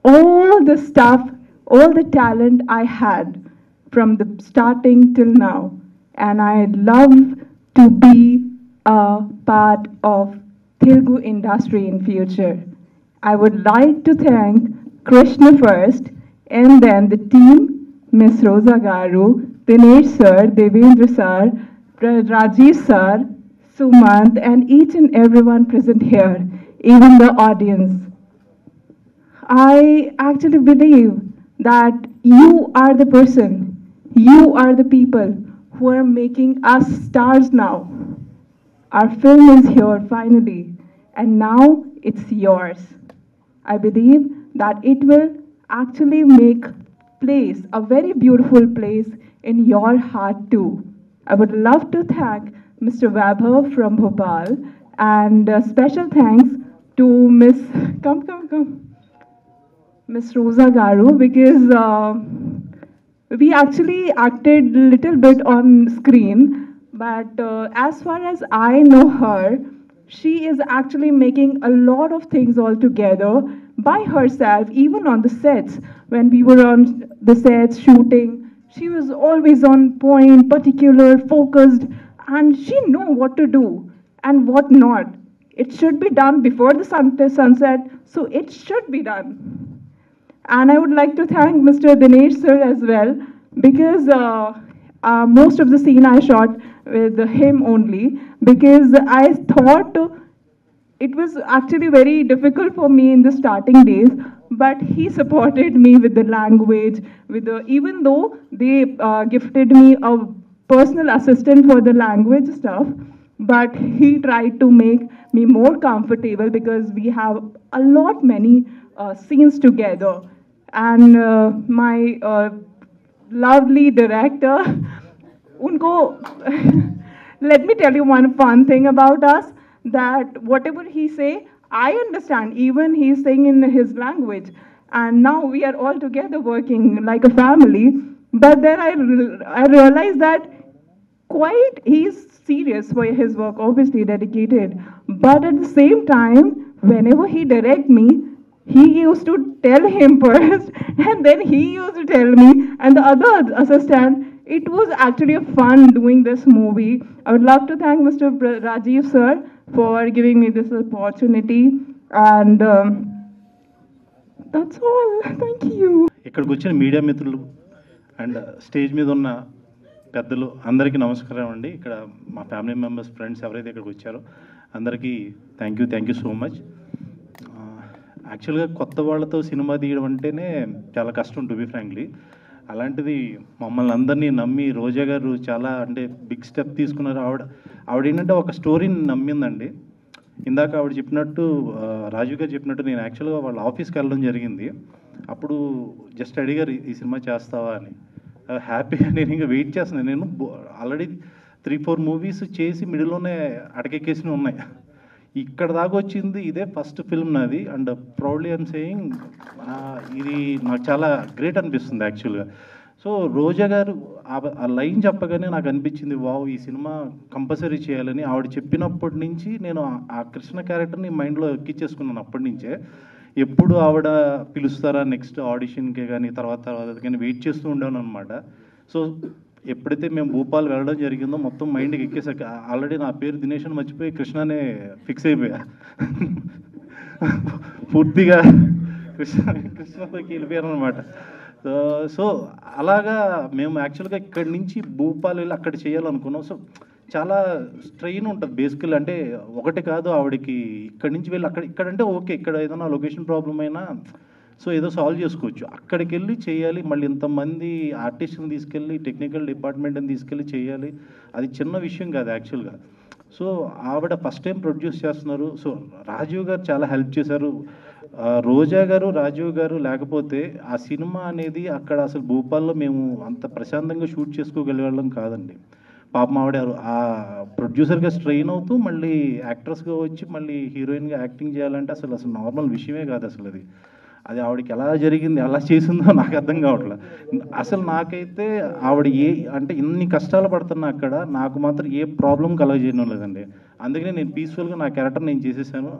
all the stuff, all the talent I had from the starting till now. And I love to be a part of Telugu industry in future. I would like to thank Krishna first, and then the team, Ms. Rosa Garu, Dinesh sir, Devendra sir, Rajesh sir, Sumant, and each and everyone present here, even the audience. I actually believe that you are the person, you are the people who are making us stars now. Our film is here finally, and now it's yours. I believe that it will actually make place, a very beautiful place in your heart too. I would love to thank Mr. Vaibhav from Bhopal, and special thanks to Miss Miss Rosa Garu, because we actually acted a little bit on screen, but as far as I know her, she is actually making a lot of things all together by herself, even on the sets. When we were on the sets shooting, she was always on point, particular, focused, and she knew what to do and what not. It should be done before the sunset, so it should be done. And I would like to thank Mr. Dinesh sir as well, because most of the scene I shot with him only, because I thought it was actually very difficult for me in the starting days, but he supported me with the language, even though they gifted me a personal assistant for the language stuff, but he tried to make me more comfortable because we have a lot many scenes together. And my lovely director, unko, let me tell you one fun thing about us, that whatever he say, I understand, even he's saying in his language. And now we are all together working like a family. But then I realized that he's serious for his work, obviously dedicated. But at the same time, whenever he direct me, he used to tell him first, and then he used to tell me, and the other assistant. It was actually a fun doing this movie. I would love to thank Mr. Rajiv sir for giving me this opportunity, and that's all. Thank you. ఇక్కడికి వచ్చిన media మిత్రులు and stage మీద ఉన్న పెద్దలు అందరికీ నమస్కారం అండి. ఇక్కడ మా ఫ్యామిలీ మెంబర్స్, ఫ్రెండ్స్ ఎవరైతే ఇక్కడికి వచ్చారో అందరికీ థ్యాంక్ యూ సో మచ్. యాక్చువల్గా కొత్త వాళ్ళతో సినిమా తీయడం అంటేనే చాలా కష్టం, టు బి ఫ్రాంక్లీ. అలాంటిది మమ్మల్ని అందరినీ నమ్మి రోజా గారు చాలా అంటే బిగ్ స్టెప్ తీసుకున్నారు. ఆవిడ ఏంటంటే ఒక స్టోరీని నమ్మిందండి. ఇందాక ఆవిడ చెప్పినట్టు, రాజు గారు చెప్పినట్టు, నేను యాక్చువల్గా వాళ్ళ ఆఫీస్కి వెళ్ళడం జరిగింది. అప్పుడు జస్ట్ అడిగారు ఈ సినిమా చేస్తావా అని. హ్యాపీగా నేను ఇంకా వెయిట్ చేస్తున్నాను. నేను ఆల్రెడీ 3-4 మూవీస్ చేసి మిడిల్లోనే అటకెక్కేసి ఉన్నాయి. ఇక్కడ దాకా వచ్చింది ఇదే ఫస్ట్ ఫిల్మ్ నాది. అండ్ ప్రౌడ్లీ ఐమ్ సేయింగ్ ఇది నాకు చాలా గ్రేట్ అనిపిస్తుంది యాక్చువల్గా. సో సో రోజా గారు ఆ లైన్ చెప్పగానే నాకు అనిపించింది, వావ్ ఈ సినిమా కంపల్సరీ చేయాలని. ఆవిడ చెప్పినప్పటి నుంచి నేను ఆ కృష్ణ క్యారెక్టర్ని మైండ్లో ఎక్కించేసుకున్నాను అప్పటి నుంచే. ఎప్పుడు ఆవిడ పిలుస్తారా నెక్స్ట్ ఆడిషన్కి కానీ తర్వాత కానీ వెయిట్ చేస్తూ ఉండాను అనమాట. సో ఎప్పుడైతే మేము భూపాల్ వెళ్ళడం జరిగిందో మొత్తం మైండ్కి ఎక్కేసాక ఆల్రెడీ నా పేరు దినేష్ అని మర్చిపోయి కృష్ణనే ఫిక్స్ అయిపోయా. పూర్తిగా కృష్ణలోకి వెళ్ళిపోయాను అనమాట. సో అలాగా మేము యాక్చువల్గా ఇక్కడి నుంచి భూపాల్ వెళ్ళి అక్కడ చేయాలనుకున్నాం. సో చాలా స్ట్రెయిన్ ఉంటుంది బేసికల్, అంటే ఒకటి కాదు ఆవిడకి ఇక్కడి నుంచి వెళ్ళి ఇక్కడంటే ఓకే, ఇక్కడ ఏదైనా లొకేషన్ ప్రాబ్లం అయినా సో ఏదో సాల్వ్ చేసుకోవచ్చు. అక్కడికి వెళ్ళి చేయాలి, మళ్ళీ ఇంతమంది ఆర్టిస్ట్ని తీసుకెళ్ళి టెక్నికల్ డిపార్ట్మెంట్ని తీసుకెళ్ళి చేయాలి, అది చిన్న విషయం కాదు యాక్చువల్గా. సో ఆవిడ ఫస్ట్ టైం ప్రొడ్యూస్ చేస్తున్నారు. సో రాజీవ్ గారు చాలా హెల్ప్ చేశారు. రోజా గారు, రాజీవ్ గారు లేకపోతే ఆ సినిమా అనేది అక్కడ అసలు భూపాల్లో మేము అంత ప్రశాంతంగా షూట్ చేసుకోగలిగేవాళ్ళం కాదండి. పాపం ఆవిడ ఆ ప్రొడ్యూసర్గా స్ట్రెయిన్ అవుతూ మళ్ళీ యాక్ట్రెస్గా వచ్చి మళ్ళీ హీరోయిన్గా యాక్టింగ్ చేయాలంటే అసలు నార్మల్ విషయమే కాదు అసలు. అది ఆవిడకి ఎలా జరిగింది, ఎలా చేసిందో నాకు అర్థం కావట్లేదు. అసలు నాకైతే ఆవిడ అంటే ఇన్ని కష్టాలు పడుతున్నా అక్కడ నాకు మాత్రం ఏ ప్రాబ్లం కలగజేయడం లేదండి. అందుకనే నేను పీస్ఫుల్గా నా క్యారెక్టర్ నేను చేసేసాను,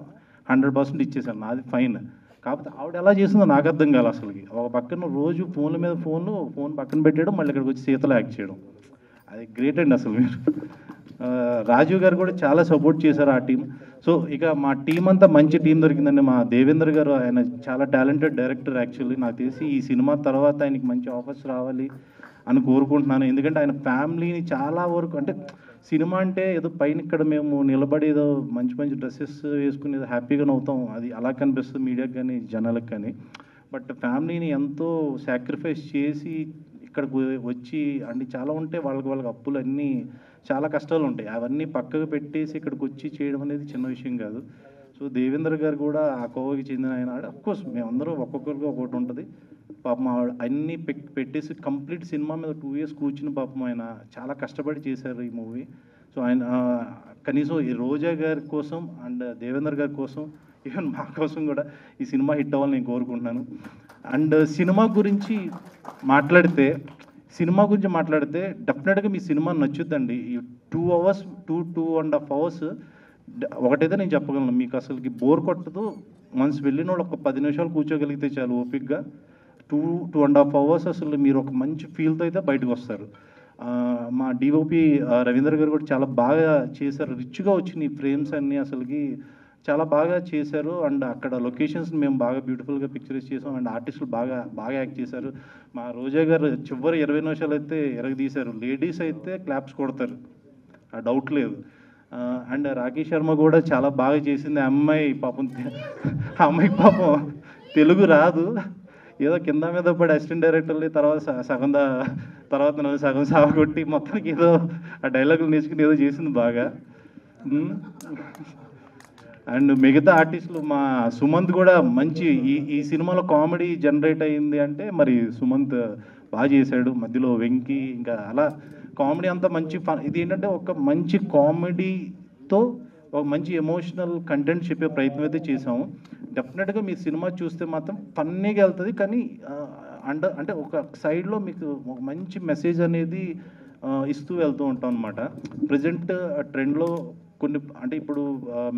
100% ఇచ్చేసాను, నాది ఫైన్. కాకపోతే ఆవిడ ఎలా చేసిందో నాకు అర్థం కాదు అసలుకి. ఒక పక్కన రోజు ఫోన్ల మీద ఫోన్ పక్కన పెట్టేయడం, మళ్ళీ ఇక్కడికి వచ్చి సీతలో యాక్ట్ చేయడం, అది గ్రేట్ అండి అసలు. మీరు రాజీవ్ గారు కూడా చాలా సపోర్ట్ చేశారు ఆ టీం. సో ఇక మా టీం అంతా మంచి టీం దొరికిందండి. మా దేవేంద్ర గారు, ఆయన చాలా టాలెంటెడ్ డైరెక్టర్ యాక్చువల్లీ. నాకు తెలిసి ఈ సినిమా తర్వాత ఆయనకి మంచి ఆఫర్స్ రావాలి అని కోరుకుంటున్నాను. ఎందుకంటే ఆయన ఫ్యామిలీని చాలా వరకు, అంటే సినిమా అంటే ఏదో పైన ఇక్కడ మేము నిలబడి ఏదో మంచి డ్రెస్సెస్ వేసుకుని ఏదో హ్యాపీగా నవ్వుతాం, అది అలా కనిపిస్తుంది మీడియాకి కానీ జనాలకు కానీ. బట్ ఫ్యామిలీని ఎంతో సాక్రిఫైస్ చేసి ఇక్కడికి వచ్చి అన్ని చాలా ఉంటే వాళ్ళకి అప్పులు అన్నీ చాలా కష్టాలు ఉంటాయి, అవన్నీ పక్కకు పెట్టేసి ఇక్కడికి వచ్చి చేయడం అనేది చిన్న విషయం కాదు. సో దేవేంద్ర గారు కూడా ఆ కోవకి చెందిన ఆయన. అఫ్కోర్స్ మేమందరూ ఒక్కొక్కరికి ఒకటి ఉంటుంది. పాపం అన్నీ పెట్టేసి కంప్లీట్ సినిమా మీద 2 years కూర్చుని పాపం ఆయన చాలా కష్టపడి చేశారు ఈ మూవీ. సో ఆయన కనీసం ఈ రోజా గారి కోసం అండ్ దేవేంద్ర గారి కోసం, ఈవెన్ మా కోసం కూడా ఈ సినిమా హిట్ అవ్వాలని నేను కోరుకుంటున్నాను. అండ్ సినిమా గురించి మాట్లాడితే డెఫినెట్గా మీ సినిమా నచ్చుద్దండి. ఈ 2 hours 2.5 hours ఒకటైతే నేను చెప్పగలను, మీకు అసలుకి బోర్ కొట్టదు. మనసు వెళ్ళిన వాళ్ళు ఒక 10 నిమిషాలు కూర్చోగలిగితే చాలు ఓపిక్గా. 2.5 hours అసలు మీరు ఒక మంచి ఫీల్తో అయితే బయటకు వస్తారు. మా డిఓపి రవీంద్ర గారు కూడా చాలా బాగా చేశారు, రిచ్గా వచ్చినాయి ఫ్రేమ్స్ అన్నీ అసలుకి చాలా బాగా చేశారు. అండ్ అక్కడ లొకేషన్స్ మేము బాగా బ్యూటిఫుల్గా పిక్చరైజ్ చేసాం. అండ్ ఆర్టిస్టులు బాగా యాక్ట్ చేశారు. మా రోజా గారు చివరి 20 నిమిషాలు అయితే ఎరగదీశారు. లేడీస్ అయితే క్లాప్స్ కొడతారు, ఆ డౌట్ లేదు. అండ్ రాకేష్ శర్మ కూడా చాలా బాగా చేసింది. ఆ అమ్మాయికి పాపం తెలుగు రాదు, ఏదో కింద మీద పడి అసిస్టెంట్ డైరెక్టర్ని తర్వాత సగం సాగొట్టి మొత్తానికి ఏదో ఆ డైలాగులు నేర్చుకుని ఏదో చేసింది బాగా. అండ్ మిగతా ఆర్టిస్టులు మా సుమంత్ కూడా మంచి ఈ సినిమాలో కామెడీ జనరేట్ అయ్యింది అంటే మరి సుమంత్ బాగా చేశాడు. మధ్యలో వెంకీ, ఇంకా అలా కామెడీ అంతా మంచి ఫన్. ఇది ఏంటంటే ఒక మంచి కామెడీతో ఒక మంచి ఎమోషనల్ కంటెంట్ చెప్పే ప్రయత్నం అయితే చేసాము. డెఫినెట్గా మీ సినిమా చూస్తే మాత్రం ఫన్నీగా వెళ్తుంది, కానీ అంటే ఒక సైడ్లో మీకు ఒక మంచి మెసేజ్ అనేది ఇస్తూ వెళ్తూ ఉంటాం అనమాట. ప్రజెంట్ ట్రెండ్లో కొన్ని, అంటే ఇప్పుడు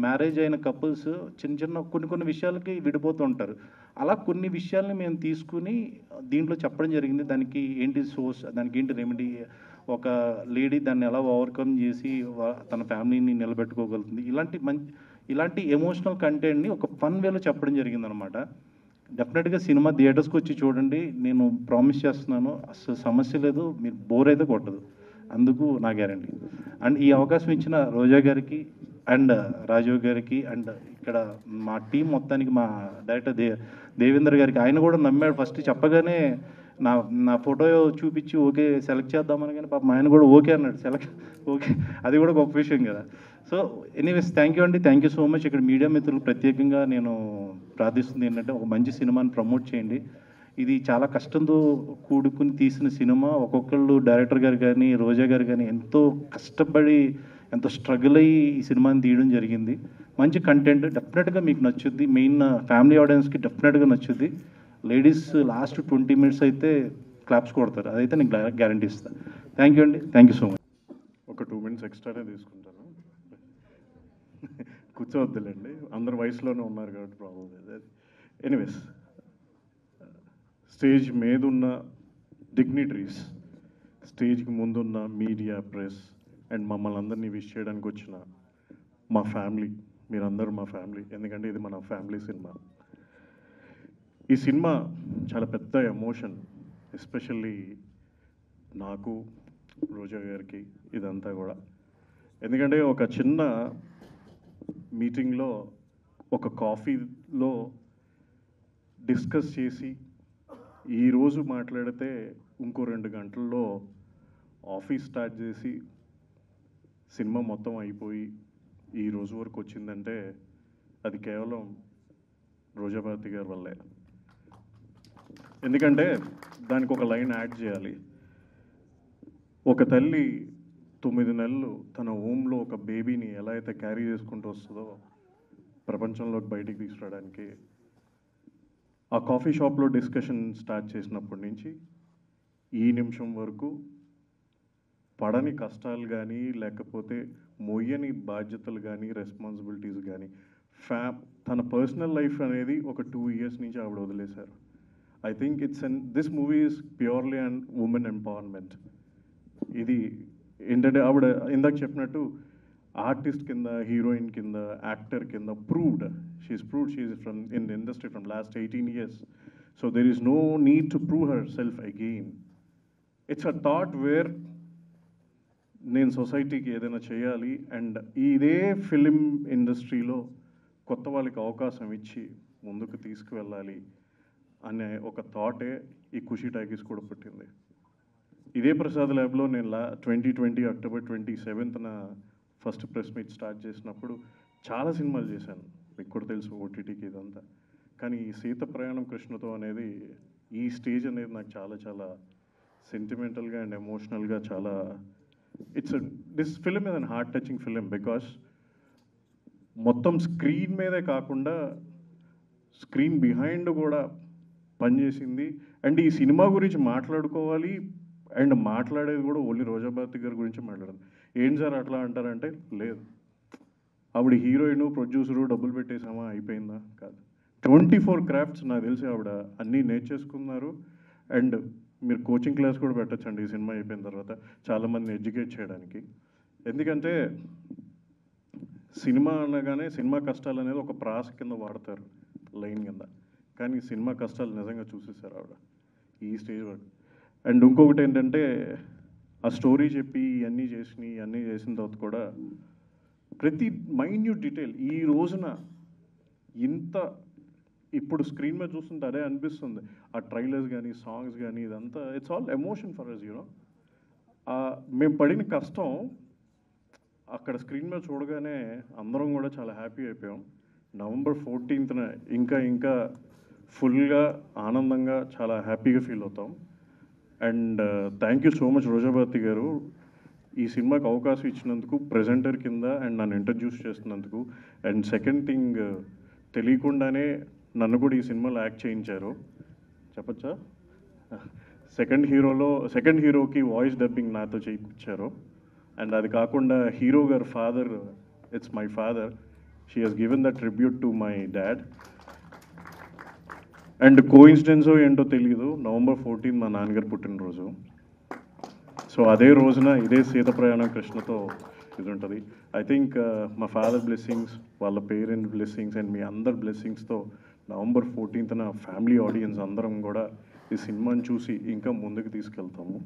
మ్యారేజ్ అయిన కపుల్స్ చిన్న కొన్ని విషయాలకి విడిపోతూ ఉంటారు. అలా కొన్ని విషయాల్ని మేము తీసుకుని దీంట్లో చెప్పడం జరిగింది. దానికి ఏంటి సోర్స్, దానికి ఏంటి రెమెడీ, ఒక లేడీ దాన్ని ఎలా ఓవర్కమ్ చేసి తన ఫ్యామిలీని నిలబెట్టుకోగలుగుతుంది, ఇలాంటి ఎమోషనల్ కంటెంట్ని ఒక ఫన్ వేలో చెప్పడం జరిగిందనమాట. డెఫినెట్గా సినిమా థియేటర్స్కి వచ్చి చూడండి, నేను ప్రామిస్ చేస్తున్నాను, అసలు సమస్య లేదు, మీరు బోర్ అయితే కొట్టదు, అందుకు నా గ్యారంటీ. అండ్ ఈ అవకాశం ఇచ్చిన రోజా గారికి అండ్ రాజీవ్ గారికి అండ్ ఇక్కడ మా టీం మొత్తానికి, మా డైరెక్టర్ దేవేంద్ర గారికి, ఆయన కూడా నమ్మాడు. ఫస్ట్ చెప్పగానే నా ఫోటో చూపించి ఓకే సెలెక్ట్ చేద్దామని, కానీ పాపం ఆయన కూడా ఓకే అన్నాడు. ఓకే, అది కూడా గొప్ప విషయం కదా. సో ఎనీవేస్ థ్యాంక్ యూ అండి, థ్యాంక్ యూ సో మచ్. ఇక్కడ మీడియా మిత్రులు ప్రత్యేకంగా నేను ప్రార్థిస్తుంది ఏంటంటే ఒక మంచి సినిమాని ప్రమోట్ చేయండి. ఇది చాలా కష్టంతో కూడుకుని తీసిన సినిమా. ఒక్కొక్కళ్ళు డైరెక్టర్ గారు కానీ రోజా గారు కానీ ఎంతో కష్టపడి ఎంతో స్ట్రగుల్ అయ్యి ఈ సినిమాని తీయడం జరిగింది. మంచి కంటెంట్ డెఫినెట్గా మీకు నచ్చుద్ది, మెయిన్ ఫ్యామిలీ ఆడియన్స్కి డెఫినెట్గా నచ్చుద్ది. లేడీస్ లాస్ట్ 20 minutes అయితే క్లాప్స్ కొడతారు, అదైతే నేను గ్యారంటీ ఇస్తాను. థ్యాంక్ యూ అండి, థ్యాంక్ యూ సో మచ్. ఒక 2 minutes ఎక్స్ట్రానే తీసుకుంటాను, కూర్చోవద్దులేండి, అందరు వయసులోనే ఉన్నారు కాబట్టి ప్రాబ్లం లేదు. ఎనీవేస్, స్టేజ్ మీదున్న డిగ్నిటరీస్, స్టేజ్కి ముందున్న మీడియా, ప్రెస్ అండ్ మమ్మల్ని అందరినీ విష్ చేయడానికి వచ్చిన మా ఫ్యామిలీ, మీరందరూ మా ఫ్యామిలీ, ఎందుకంటే ఇది మన ఫ్యామిలీ సినిమా. ఈ సినిమా చాలా పెద్ద ఎమోషన్, ఎస్పెషల్లీ నాకు, రోజా గారికి, ఇదంతా కూడా. ఎందుకంటే ఒక చిన్న మీటింగ్లో, ఒక కాఫీలో డిస్కస్ చేసి ఈరోజు మాట్లాడితే ఇంకో 2 గంటల్లో ఆఫీస్ స్టార్ట్ చేసి సినిమా మొత్తం అయిపోయి ఈ రోజు వరకు వచ్చిందంటే అది కేవలం రోజా భారతి గారి వల్లే. ఎందుకంటే దానికి ఒక లైన్ యాడ్ చేయాలి. ఒక తల్లి 9 నెలలు తన హోమ్లో ఒక బేబీని ఎలా అయితే క్యారీ చేసుకుంటూ వస్తుందో ప్రపంచంలోకి బయటికి తీసుకురావడానికి, ఆ కాఫీ షాప్లో డిస్కషన్ స్టార్ట్ చేసినప్పటి నుంచి ఈ నిమిషం వరకు పడని కష్టాలు కానీ, లేకపోతే మొయ్యని బాధ్యతలు కానీ, రెస్పాన్సిబిలిటీస్ కానీ, తన పర్సనల్ లైఫ్ అనేది ఒక 2 years నుంచి ఆవిడ వదిలేశారు. I think this movie is purely and women empowerment. ఇది ఏంటంటే ఆవిడ ఇందాక చెప్పినట్టు ఆర్టిస్ట్ కింద, హీరోయిన్ కింద, యాక్టర్ కింద proved, she is from in the industry from last 18 years. So there is no need to prove herself again. It's a thought where నేను సొసైటీకి ఏదైనా చేయాలి అండ్ ఇదే ఫిలిం ఇండస్ట్రీలో కొత్త వాళ్ళకి అవకాశం ఇచ్చి ముందుకు తీసుకువెళ్ళాలి అనే ఒక థాటే ఈ ఖుషీ టాకీస్ కూడా పుట్టింది. ఇదే ప్రసాద్ ల్యాబ్లో నేను 2020 October 27th first press meet start చేసినప్పుడు చాలా సినిమాలు చేశాను, మీకు కూడా తెలుసు, ఓటీటీకి ఇదంతా. కానీ ఈ సీత ప్రయాణం కృష్ణతో అనేది, ఈ స్టేజ్ అనేది నాకు చాలా చాలా సెంటిమెంటల్గా అండ్ ఎమోషనల్గా చాలా this film is an heart touching film because మొత్తం స్క్రీన్ మీదే కాకుండా స్క్రీన్ బిహైండ్ కూడా పనిచేసింది. అండ్ ఈ సినిమా గురించి మాట్లాడుకోవాలి అండ్ మాట్లాడేది కూడా ఓన్లీ రోజా భారతి గారి గురించి మాట్లాడదు. ఏం సార్ అట్లా అంటారంటే, లేదు, ఆవిడ హీరోయిన్, ప్రొడ్యూసరు, డబ్బులు పెట్టేసామా అయిపోయిందా, కాదు. 24 crafts నాకు తెలిసి ఆవిడ అన్నీ నేర్చేసుకున్నారు. అండ్ మీరు కోచింగ్ క్లాస్ కూడా పెట్టచ్చండి ఈ సినిమా అయిపోయిన తర్వాత, చాలామందిని ఎడ్యుకేట్ చేయడానికి. ఎందుకంటే సినిమా అనగానే సినిమా కష్టాలు అనేది ఒక ప్రాస కింద వాడతారు, లైన్ కింద. కానీ సినిమా కష్టాలు నిజంగా చూసేసారు ఆవిడ ఈ స్టేజ్ వరకు. అండ్ ఇంకొకటి ఏంటంటే, ఆ స్టోరీ చెప్పి ఇవన్నీ చేసిన తర్వాత కూడా ప్రతి మైన్యూట్ డీటెయిల్ ఈ రోజున ఇంత ఇప్పుడు స్క్రీన్ మీద చూస్తుంటే అదే అనిపిస్తుంది. ఆ ట్రైలర్స్ కానీ, సాంగ్స్ కానీ, ఇదంతా it's all emotion for us, you know. మేము పడిన కష్టం అక్కడ స్క్రీన్ మీద చూడగానే అందరం కూడా చాలా హ్యాపీ అయిపోయాం. November 14th ఇంకా ఫుల్గా ఆనందంగా చాలా హ్యాపీగా ఫీల్ అవుతాం. And thank you so much Roja Bharati గారు ఈ సినిమాకి అవకాశం ఇచ్చినందుకు, ప్రెజెంటర్ కింద అండ్ నన్ను ఇంట్రడ్యూస్ చేస్తున్నందుకు. అండ్ సెకండ్ థింగ్, తెలియకుండానే నన్ను కూడా ఈ సినిమాలో యాక్ట్ చేయించారు, చెప్పచ్చా? సెకండ్ హీరోకి వాయిస్ డబ్బింగ్ నాతో చేయించారు. అండ్ అది కాకుండా హీరో గారు father, it's my father, she has given the tribute to my dad. And కోఇన్సిడెన్సో ఏంటో తెలియదు, November 14 మా నాన్నగారు పుట్టినరోజు. సో అదే రోజున ఇదే సీత ప్రయాణం కృష్ణతో ఇది ఉంటుంది. ఐ థింక్ మా ఫాదర్ బ్లెస్సింగ్స్, వాళ్ళ పేరెంట్స్ బ్లెస్సింగ్స్ అండ్ మీ అందరి బ్లెస్సింగ్స్తో November 14th ఫ్యామిలీ ఆడియన్స్ అందరం కూడా ఈ సినిమాని చూసి ఇంకా ముందుకు తీసుకెళ్తాము.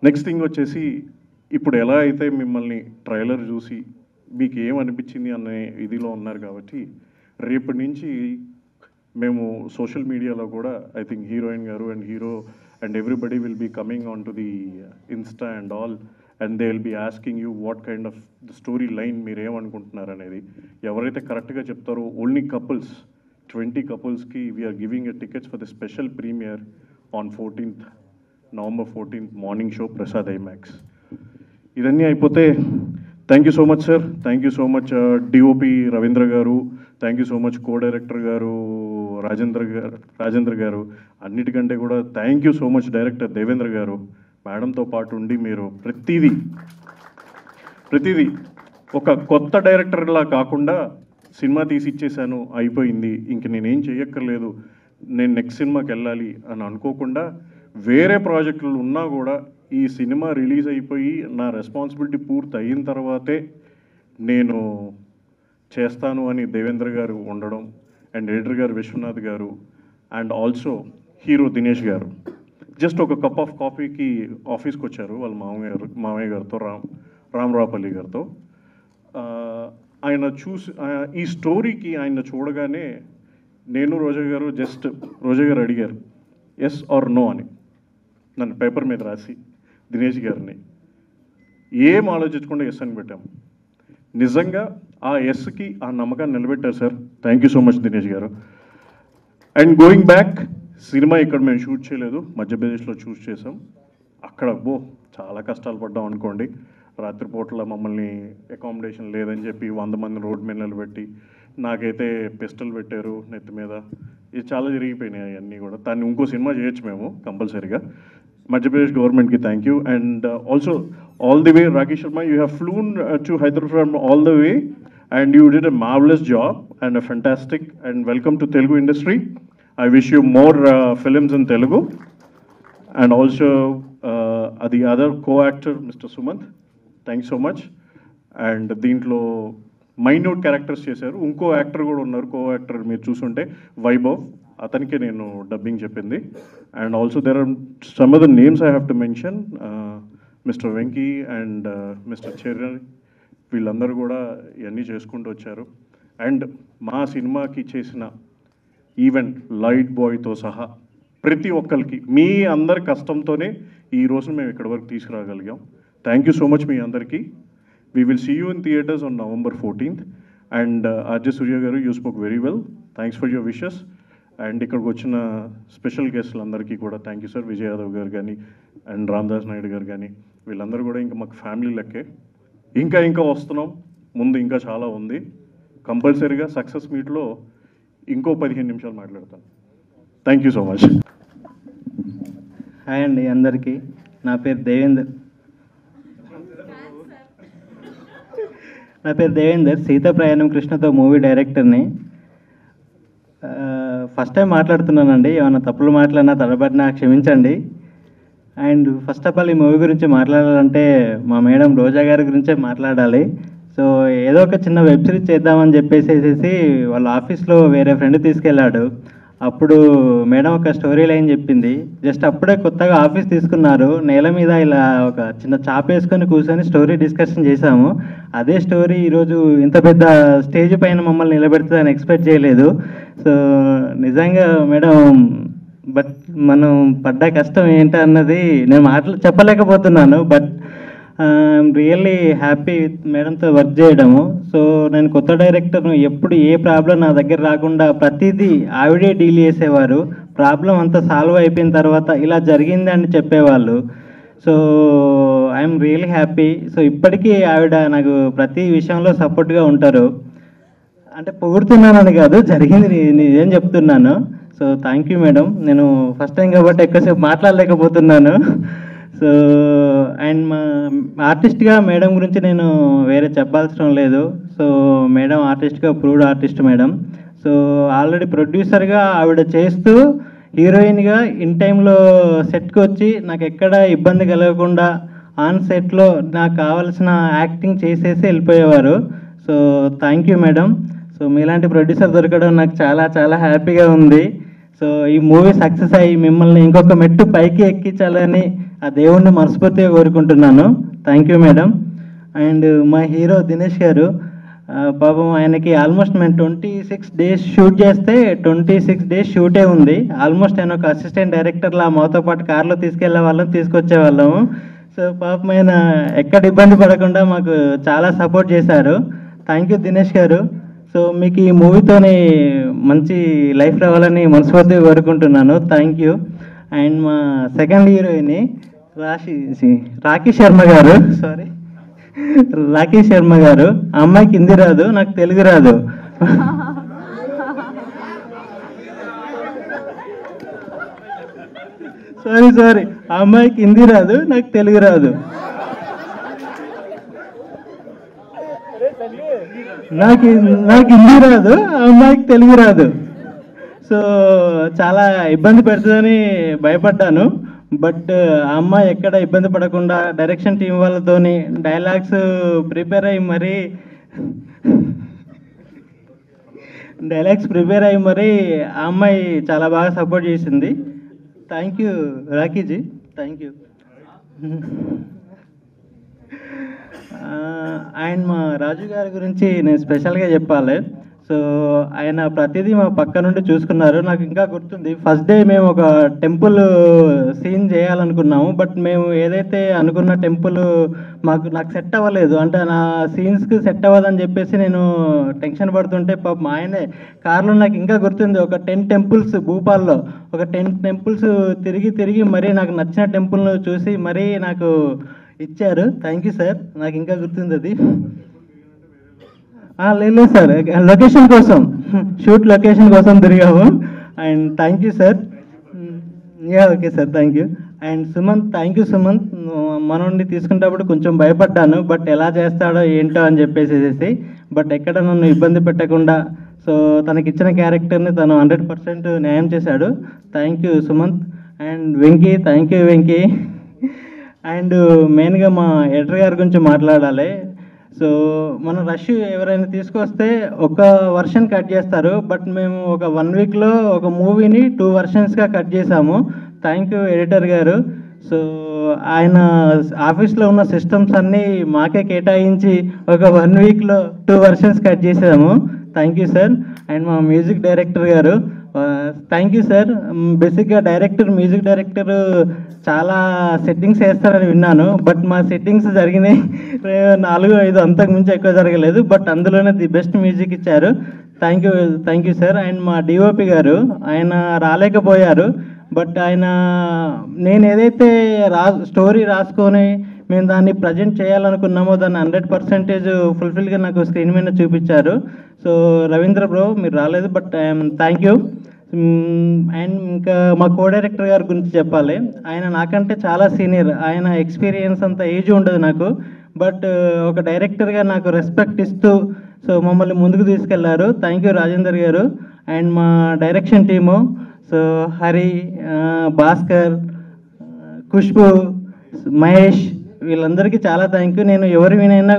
నెక్స్ట్ థింగ్ వచ్చేసి, ఇప్పుడు ఎలా అయితే మిమ్మల్ని ట్రైలర్ చూసి మీకు ఏమనిపించింది అనే ఇదిలో ఉన్నారు కాబట్టి, రేపటి నుంచి మేము సోషల్ మీడియాలో కూడా ఐ థింక్ హీరోయిన్ గారు and hero and everybody will be coming on to the insta and all, and they will be asking you what kind of the story line మీరు ఏమనుకుంటున్నారు అనేది. ఎవరైతే కరెక్ట్గా చెప్తారో ఓన్లీ కపుల్స్, 20 couples-కి we're giving a tickets for the special premiere ఆన్ November 14th morning show Prasad IMAX. ఇదన్నీ అయిపోతే thank you so much sir, thank you so much DOP Ravindra గారు, thank you so much co director గారు రాజేంద్ర గారు, అన్నిటికంటే కూడా thank you so much director Devendra గారు. మేడంతో పాటు ఉండి మీరు ప్రతిదీ ఒక కొత్త డైరెక్టర్లా కాకుండా సినిమా తీసి ఇచ్చేసాను, అయిపోయింది, ఇంక నేనేం చేయక్కర్లేదు, నేను నెక్స్ట్ సినిమాకి వెళ్ళాలి అని అనుకోకుండా వేరే ప్రాజెక్టులు ఉన్నా కూడా ఈ సినిమా రిలీజ్ అయిపోయి నా రెస్పాన్సిబిలిటీ పూర్తి అయిన తర్వాతే నేను చేస్తాను అని దేవేంద్ర గారు ఉండడం, అండ్ ఎడిటర్ గారు విశ్వనాథ్ గారు, అండ్ ఆల్సో హీరో దినేష్ గారు జస్ట్ ఒక కప్ ఆఫ్ కాఫీకి ఆఫీస్కి వచ్చారు వాళ్ళ మామయ్య గారితో, రామరావుపల్లి గారితో. ఆయన ఈ స్టోరీకి ఆయన చూడగానే నేను రోజా గారు అడిగారు ఎస్ ఆర్ నో అని, నన్ను పేపర్ మీద రాసి దినేష్ గారిని ఏం ఆలోచించకుండా ఎస్ అని పెట్టాము. నిజంగా ఆ ఎస్కి ఆ నమ్మకాన్ని నిలబెట్టారు sir. Thank you so much Dinesh గారు. అండ్ గోయింగ్ బ్యాక్, సినిమా ఇక్కడ మేము షూట్ చేయలేదు, మధ్యప్రదేశ్లో షూట్ చేసాం. అక్కడ చాలా కష్టాలు పడ్డాం అనుకోండి. రాత్రిపూట్ల మమ్మల్ని అకామిడేషన్ లేదని చెప్పి 100 మంది రోడ్ మీద నిలబెట్టి, నాకైతే పిస్టల్ పెట్టారు నెత్తి మీద. ఇది చాలా జరిగిపోయినాయి అవన్నీ కూడా. దాన్ని ఇంకో సినిమా చేయొచ్చు మేము కంపల్సరీగా. మధ్యప్రదేశ్ గవర్నమెంట్కి thank you. And also all the way Rakesh Sharma, you have flown to Hyderabad from all the way and you did a marvelous job and a fantastic, and welcome to Telugu industry. I wish you more films in Telugu. And also the other co-actor Mr. Sumant, thanks so much. And దీంట్లో minute characters చేశారు. ఇంకో actor కూడా ఉన్నారు, co actor మీరు చూసుంటే వైభవ్, అతనికి నేను dubbing చెప్పింది. And also there are some other names I have to mention, mister Venky and mister Cherry, వీళ్ళందరూ కూడా ఇవన్నీ చేసుకుంటూ వచ్చారు. అండ్ మా సినిమాకి చేసిన ఈవెంట్ లైట్ బాయ్తో సహా ప్రతి ఒక్కరికి మీ అందరి కష్టంతోనే ఈ రోజు మేము ఇక్కడి వరకు తీసుకురాగలిగాం. థ్యాంక్ యూ సో మచ్ మీ అందరికీ. We will see you in theatres on November 14th. And RJ Surya గారు, you spoke very well, thanks for your wishes. And ఇక్కడికి వచ్చిన స్పెషల్ గెస్టులందరికీ కూడా thank you sir. Vijay Yadav గారు కానీ అండ్ రామదాస్ నాయుడు గారు కానీ, వీళ్ళందరూ కూడా ఇంకా మాకు ఫ్యామిలీ లెక్కే. ఇంకా వస్తున్నాం, ముందు ఇంకా చాలా ఉంది. కంపల్సరీగా సక్సెస్ మీట్లో ఇంకో 15 నిమిషాలు మాట్లాడతాను. Thank you so much. Hi అండి అందరికీ, నా పేరు దేవేందర్, సీతా ప్రయాణం కృష్ణతో మూవీ డైరెక్టర్ని. ఫస్ట్ టైం మాట్లాడుతున్నానండి, ఏమైనా తప్పులు మాట్లాడినా తడబడినా క్షమించండి. అండ్ ఫస్ట్ ఆఫ్ ఆల్ ఈ మూవీ గురించి మాట్లాడాలంటే మా మేడం రోజా గారి గురించే మాట్లాడాలి. సో ఏదో ఒక చిన్న వెబ్ సిరీస్ చేద్దామని చెప్పేసేసి వాళ్ళ ఆఫీస్లో వేరే ఫ్రెండ్ తీసుకెళ్ళాడు. అప్పుడు మేడం ఒక స్టోరీ లైన్ చెప్పింది. జస్ట్ అప్పుడే కొత్తగా ఆఫీస్ తీసుకున్నారు, నేల మీద ఇలా ఒక చిన్న చాప వేసుకొని కూర్చొని స్టోరీ డిస్కషన్ చేశాము. అదే స్టోరీ ఈరోజు ఇంత పెద్ద స్టేజ్ పైన మమ్మల్ని నిలబెడుతుందని ఎక్స్పెక్ట్ చేయలేదు. సో నిజంగా మేడం, బట్ మనం పడ్డ కష్టం ఏంటన్నది నేను చెప్పలేకపోతున్నాను. బట్ ఐఎమ్ రియల్లీ హ్యాపీ మేడంతో వర్క్ చేయడము. సో నేను కొత్త డైరెక్టర్ను, ఎప్పుడు ఏ ప్రాబ్లం నా దగ్గర రాకుండా ప్రతిదీ ఆవిడే డీల్ చేసేవారు. ప్రాబ్లం అంతా సాల్వ్ అయిపోయిన తర్వాత ఇలా జరిగింది అని చెప్పేవాళ్ళు. So I'm really happy. So ఇప్పటికీ ఆవిడ నాకు ప్రతి విషయంలో సపోర్ట్గా ఉంటారు. అంటే పొగుడుతున్నానని కాదు, జరిగింది నేనేం చెప్తున్నాను. So thank you madam. నేను ఫస్ట్ టైం కాబట్టి ఎక్కువసేపు మాట్లాడలేకపోతున్నాను. సో అండ్ మా ఆర్టిస్ట్గా మేడం గురించి నేను వేరే చెప్పాల్సిన లేదు. సో మేడం ఆర్టిస్ట్గా proved artist madam. So already ప్రొడ్యూసర్గా ఆవిడ చేస్తూ హీరోయిన్గా ఇన్ టైంలో సెట్కి వచ్చి నాకు ఎక్కడ ఇబ్బంది కలగకుండా ఆన్ సెట్లో నాకు కావాల్సిన యాక్టింగ్ చేసేసి వెళ్ళిపోయేవారు. So thank you madam. So మీలాంటి ప్రొడ్యూసర్ దొరకడం నాకు చాలా చాలా హ్యాపీగా ఉంది. సో ఈ మూవీ సక్సెస్ అయ్యి మిమ్మల్ని ఇంకొక మెట్టు పైకి ఎక్కించాలని ఆ దేవుణ్ణి మనస్ఫూర్తిగా కోరుకుంటున్నాను. Thank you madam. అండ్ మా హీరో దినేష్ గారు, పాపం ఆయనకి ఆల్మోస్ట్ మేము 26 days షూట్ చేస్తే 26 days షూటే ఉంది. ఆల్మోస్ట్ ఆయన ఒక అసిస్టెంట్ డైరెక్టర్లా మాతో పాటు కార్లో తీసుకెళ్లే వాళ్ళం, తీసుకొచ్చే వాళ్ళము. సో పాపం ఆయన ఎక్కడ ఇబ్బంది పడకుండా మాకు చాలా సపోర్ట్ చేశారు. థ్యాంక్ యూ దినేష్ గారు. సో మీకు ఈ మూవీతోని మంచి లైఫ్ రావాలని మనస్ఫూర్తిగా కోరుకుంటున్నాను. Thank you. అండ్ మా సెకండ్ హీరోయిన్ రాకేష్ శర్మ గారు, రాకేష్ శర్మ గారు. అమ్మాయికి హిందీ రాదు, నాకు తెలుగు రాదు. సారీ ఆ అమ్మాయికి హిందీ రాదు, నాకు తెలుగు రాదు. నాకు హిందీ రాదు, ఆ అమ్మాయికి తెలుగు రాదు. సో చాలా ఇబ్బంది పెడుతుందని భయపడ్డాను. బట్ ఆ అమ్మాయి ఎక్కడ ఇబ్బంది పడకుండా డైరెక్షన్ టీం వాళ్ళతోని డైలాగ్స్ ప్రిపేర్ అయ్యి మరీ ఆ అమ్మాయి చాలా బాగా సపోర్ట్ చేసింది. Thank you Rocky ji, thank you. And మా రాజు గారి గురించి నేను స్పెషల్గా చెప్పాలి. సో ఆయన ప్రతిదీ మా పక్క నుండి చూసుకున్నారు. నాకు ఇంకా గుర్తుంది, ఫస్ట్ డే మేము ఒక టెంపుల్ సీన్ చేయాలనుకున్నాము. బట్ మేము ఏదైతే అనుకున్న టెంపుల్ నాకు సెట్ అవ్వలేదు, అంటే నా సీన్స్కి సెట్ అవ్వదని చెప్పేసి నేను టెన్షన్ పడుతుంటే పాపం ఆయనే కార్లో, నాకు ఇంకా గుర్తుంది, ఒక 10 టెంపుల్స్ భూపాల్లో ఒక 10 టెంపుల్స్ తిరిగి మరీ నాకు నచ్చిన టెంపుల్ను చూసి మరీ నాకు ఇచ్చారు. థ్యాంక్ యూ సార్, నాకు ఇంకా గుర్తుంది అది. లేదు సార్, లొకేషన్ కోసం, షూట్ లొకేషన్ కోసం తిరిగాము. And thank you sir. Okay sir, thank you. And Sumanth, thank you Sumanth. మనోడిని తీసుకునేటప్పుడు కొంచెం భయపడ్డాను, బట్ ఎలా చేస్తాడో ఏంటో అని చెప్పేసి, బట్ ఎక్కడ నన్ను ఇబ్బంది పెట్టకుండా సో తనకిచ్చిన క్యారెక్టర్ని తను 100% న్యాయం చేశాడు. Thank you Sumanth. And Venky, thank you Venky. And మెయిన్గా మా ఎడిటర్ గారి గురించి మాట్లాడాలి. సో మన రష్ ఎవరైనా తీసుకొస్తే ఒక వర్షన్ కట్ చేస్తారు, బట్ మేము ఒక 1 వీక్లో ఒక మూవీని 2 వర్షన్స్గా కట్ చేసాము. థ్యాంక్ యూ ఎడిటర్ గారు. సో ఆయన ఆఫీస్లో ఉన్న సిస్టమ్స్ అన్నీ మాకే కేటాయించి ఒక 1 వీక్లో 2 వర్షన్స్ కట్ చేసాము. Thank you sir. అండ్ మా మ్యూజిక్ డైరెక్టర్ గారు, థ్యాంక్ యూ సార్. బేసిక్గా మ్యూజిక్ డైరెక్టర్ చాలా సెట్టింగ్స్ వేస్తారని విన్నాను, బట్ మా సెట్టింగ్స్ జరిగినాయి 4-5, అంతకుమించి ఎక్కువ జరగలేదు. బట్ అందులోనే ది బెస్ట్ మ్యూజిక్ ఇచ్చారు. Thank you sir. అండ్ మా డిఓపి గారు, ఆయన రాలేకపోయారు, బట్ ఆయన నేను ఏదైతే స్టోరీ రాసుకొని మేము దాన్ని ప్రజెంట్ చేయాలనుకున్నామో దాన్ని 100% ఫుల్ఫిల్గా నాకు స్క్రీన్ మీద చూపించారు. సో రవీంద్ర బ్రో మీరు రాలేదు, బట్ థ్యాంక్ యూ. అండ్ ఇంకా మా కో డైరెక్టర్ గారి గురించి చెప్పాలి. ఆయన నాకంటే చాలా సీనియర్, ఆయన ఎక్స్పీరియన్స్ అంత ఏజ్ ఉండదు నాకు, బట్ ఒక డైరెక్టర్గా నాకు రెస్పెక్ట్ ఇస్తూ సో మమ్మల్ని ముందుకు తీసుకెళ్లారు. థ్యాంక్ యూ రాజేందర్ గారు. అండ్ మా direction team, so Hari, Bhaskar, Khushbu, Mahesh, వీళ్ళందరికీ చాలా థ్యాంక్ యూ. నేను ఎవరి వినైనా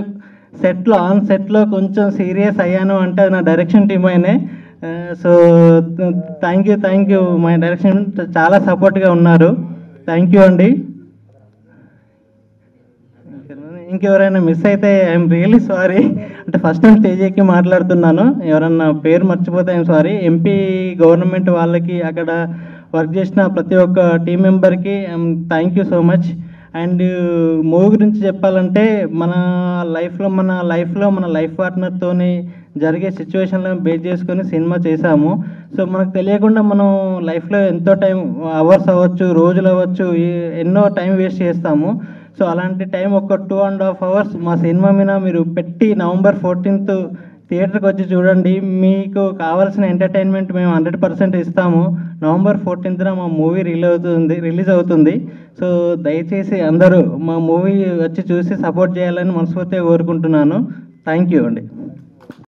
ఆన్ సెట్లో కొంచెం సీరియస్ అయ్యాను అంటే నా డైరెక్షన్ టీమ్ అయినే. So thank you. మా డైరెక్షన్ చాలా సపోర్ట్గా ఉన్నారు. థ్యాంక్ యూ అండి. ఇంకెవరైనా మిస్ అయితే ఐఎమ్ రియల్లీ సారీ. అంటే ఫస్ట్ టైం స్టేజ్ ఎక్కి మాట్లాడుతున్నాను, ఎవరన్నా పేరు మర్చిపోతే ఐఎమ్ సారీ. ఎంపీ గవర్నమెంట్ వాళ్ళకి, అక్కడ వర్క్ చేసిన ప్రతి ఒక్క టీం మెంబర్కి thank you so much. And movie గురించి చెప్పాలంటే మన లైఫ్లో మన లైఫ్ పార్ట్నర్తోని జరిగే సిచ్యువేషన్లను బేస్ చేసుకొని సినిమా చేశాము. సో మనకు తెలియకుండా మనం లైఫ్లో ఎంతో టైం, అవర్స్ అవ్వచ్చు, రోజులు అవ్వచ్చు, ఎన్నో టైం వేస్ట్ చేస్తాము. సో అలాంటి టైం ఒక 2.5 hours మా సినిమా మీద మీరు పెట్టి November 14th థియేటర్కి వచ్చి చూడండి. మీకు కావాల్సిన ఎంటర్టైన్మెంట్ మేము 100% ఇస్తాము. November 14th మా మూవీ రిలీజ్ అవుతుంది. సో దయచేసి అందరూ మా మూవీ వచ్చి చూసి సపోర్ట్ చేయాలని మనస్ఫూర్తిగా కోరుకుంటున్నాను. థ్యాంక్ యూ అండి.